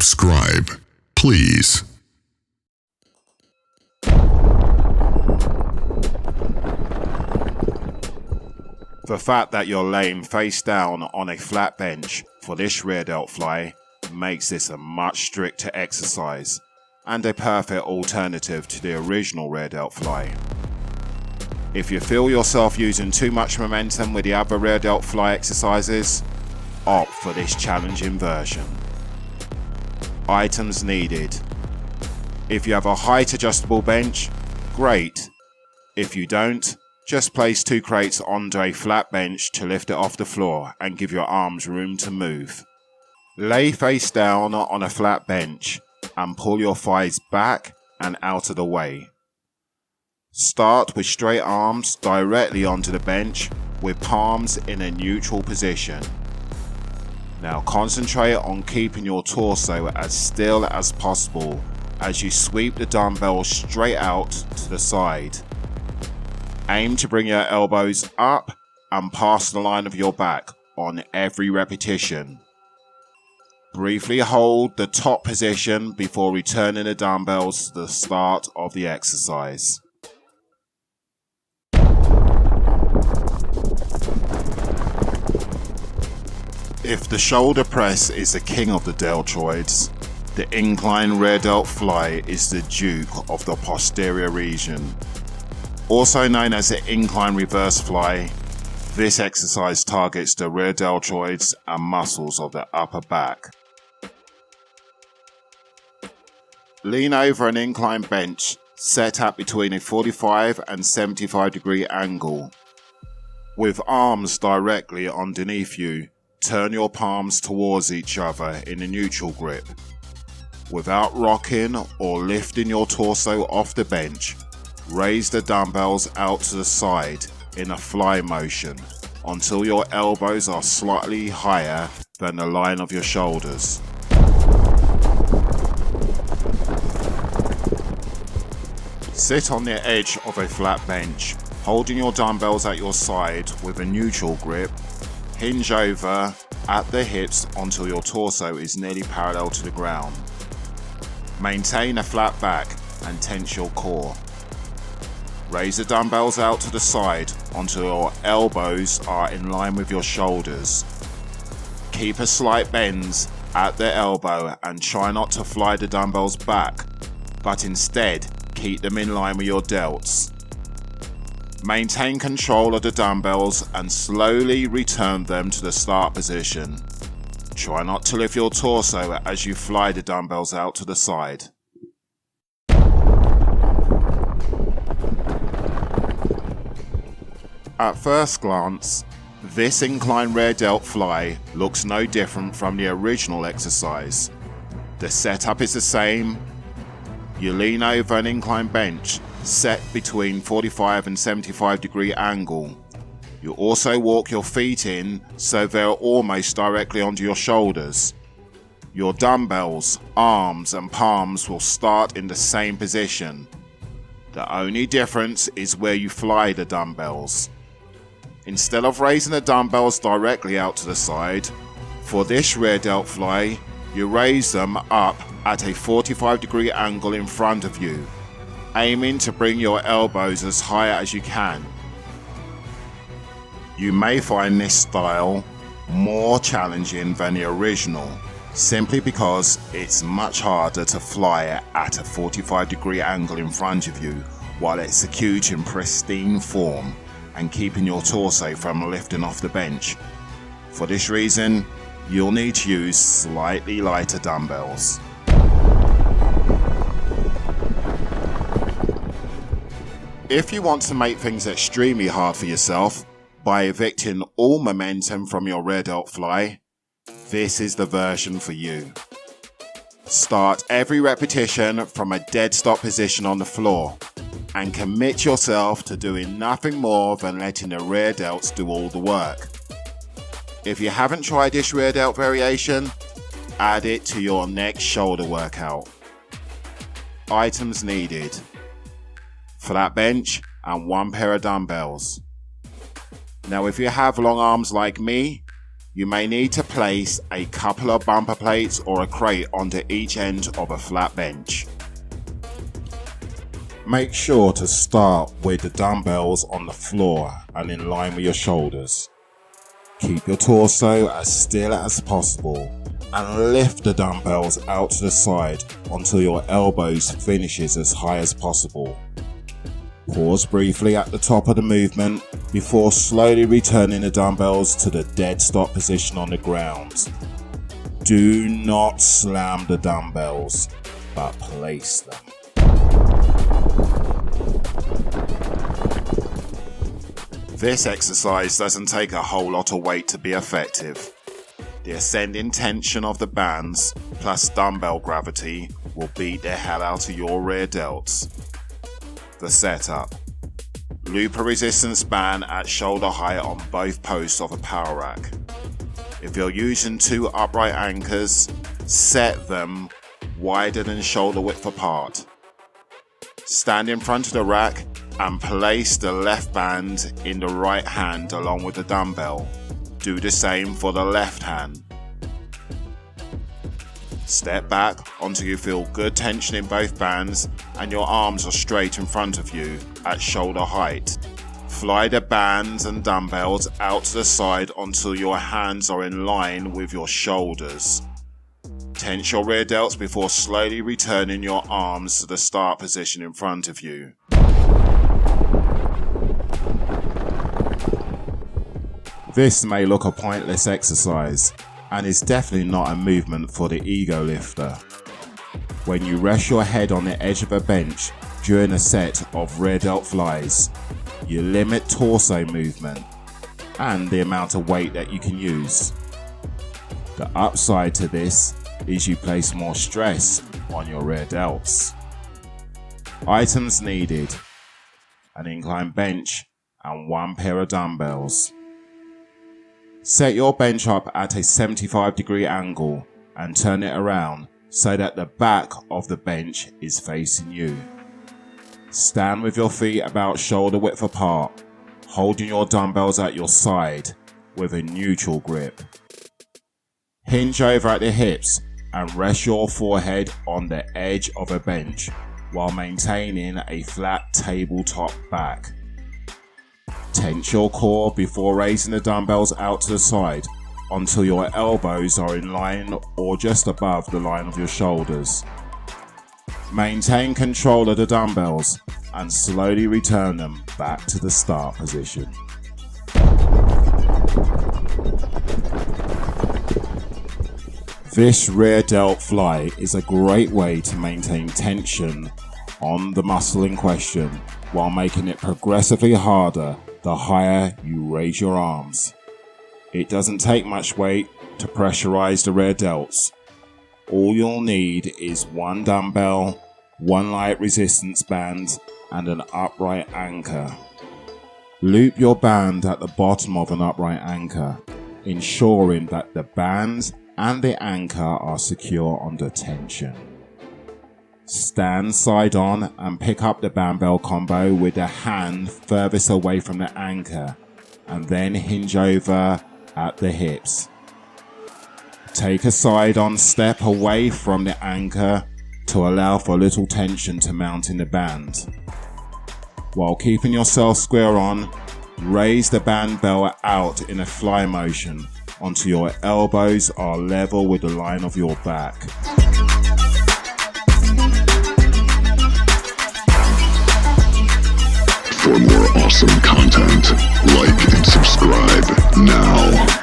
subscribe, please. The fact that you're laying face down on a flat bench for this rear delt fly makes this a much stricter exercise and a perfect alternative to the original rear delt fly. If you feel yourself using too much momentum with the other rear delt fly exercises, opt for this challenging version. Items needed. If you have a height adjustable bench, great. If you don't, just place 2 crates onto a flat bench to lift it off the floor and give your arms room to move. Lay face down on a flat bench and pull your thighs back and out of the way. Start with straight arms directly onto the bench with palms in a neutral position. Now concentrate on keeping your torso as still as possible as you sweep the dumbbell straight out to the side. Aim to bring your elbows up and past the line of your back on every repetition. Briefly hold the top position before returning the dumbbells to the start of the exercise. If the shoulder press is the king of the deltoids, the incline rear delt fly is the duke of the posterior region. Also known as the incline reverse fly, this exercise targets the rear deltoids and muscles of the upper back. Lean over an incline bench set at between a 45 and 75 degree angle. With arms directly underneath you, turn your palms towards each other in a neutral grip. Without rocking or lifting your torso off the bench, raise the dumbbells out to the side in a fly motion until your elbows are slightly higher than the line of your shoulders. Sit on the edge of a flat bench, holding your dumbbells at your side with a neutral grip. Hinge over at the hips until your torso is nearly parallel to the ground. Maintain a flat back and tense your core. Raise the dumbbells out to the side until your elbows are in line with your shoulders. Keep a slight bend at the elbow and try not to fly the dumbbells back, but instead keep them in line with your delts. Maintain control of the dumbbells and slowly return them to the start position. Try not to lift your torso as you fly the dumbbells out to the side. At first glance, this incline rear delt fly looks no different from the original exercise. The setup is the same. You lean over an incline bench set between 45 and 75 degree angle. You also walk your feet in so they're almost directly onto your shoulders. Your dumbbells, arms and palms will start in the same position. The only difference is where you fly the dumbbells. Instead of raising the dumbbells directly out to the side, for this rear delt fly, you raise them up at a 45 degree angle in front of you, aiming to bring your elbows as high as you can. You may find this style more challenging than the original, simply because it's much harder to fly at a 45 degree angle in front of you while executing pristine form and keeping your torso from lifting off the bench. For this reason, you'll need to use slightly lighter dumbbells. If you want to make things extremely hard for yourself by evicting all momentum from your rear delt fly, this is the version for you. Start every repetition from a dead stop position on the floor and commit yourself to doing nothing more than letting the rear delts do all the work. If you haven't tried this rear delt variation, add it to your next shoulder workout. Items needed: flat bench and 1 pair of dumbbells. Now if you have long arms like me, You may need to place a couple of bumper plates or a crate onto each end of a flat bench. Make sure to start with the dumbbells on the floor and in line with your shoulders. Keep your torso as still as possible and lift the dumbbells out to the side until your elbows finishes as high as possible. Pause briefly at the top of the movement before slowly returning the dumbbells to the dead stop position on the ground. Do not slam the dumbbells, but place them. This exercise doesn't take a whole lot of weight to be effective. The ascending tension of the bands plus dumbbell gravity will beat the hell out of your rear delts. The setup. Loop a resistance band at shoulder height on both posts of a power rack. If you're using two upright anchors, set them wider than shoulder width apart. Stand in front of the rack and place the left band in the right hand along with the dumbbell. Do the same for the left hand. Step back until you feel good tension in both bands and your arms are straight in front of you at shoulder height. Fly the bands and dumbbells out to the side until your hands are in line with your shoulders. Tense your rear delts before slowly returning your arms to the start position in front of you. This may look a pointless exercise, and is definitely not a movement for the ego lifter. When you rest your head on the edge of a bench during a set of rear delt flies, you limit torso movement and the amount of weight that you can use. The upside to this is you place more stress on your rear delts. Items needed: an incline bench and one pair of dumbbells. Set your bench up at a 75-degree angle and turn it around so that the back of the bench is facing you. Stand with your feet about shoulder width apart, holding your dumbbells at your side with a neutral grip. Hinge over at the hips and rest your forehead on the edge of a bench while maintaining a flat tabletop back. Tense your core before raising the dumbbells out to the side until your elbows are in line or just above the line of your shoulders. Maintain control of the dumbbells and slowly return them back to the start position. This rear delt fly is a great way to maintain tension on the muscle in question while making it progressively harder the higher you raise your arms. It doesn't take much weight to pressurize the rear delts. All you'll need is one dumbbell, one light resistance band, and an upright anchor. Loop your band at the bottom of an upright anchor, ensuring that the band and the anchor are secure under tension. Stand side on and pick up the barbell combo with the hand furthest away from the anchor and then hinge over at the hips. Take a side on step away from the anchor to allow for little tension to mount in the band. While keeping yourself square on, raise the band bell out in a fly motion until your elbows are level with the line of your back. For more awesome content, like and subscribe now.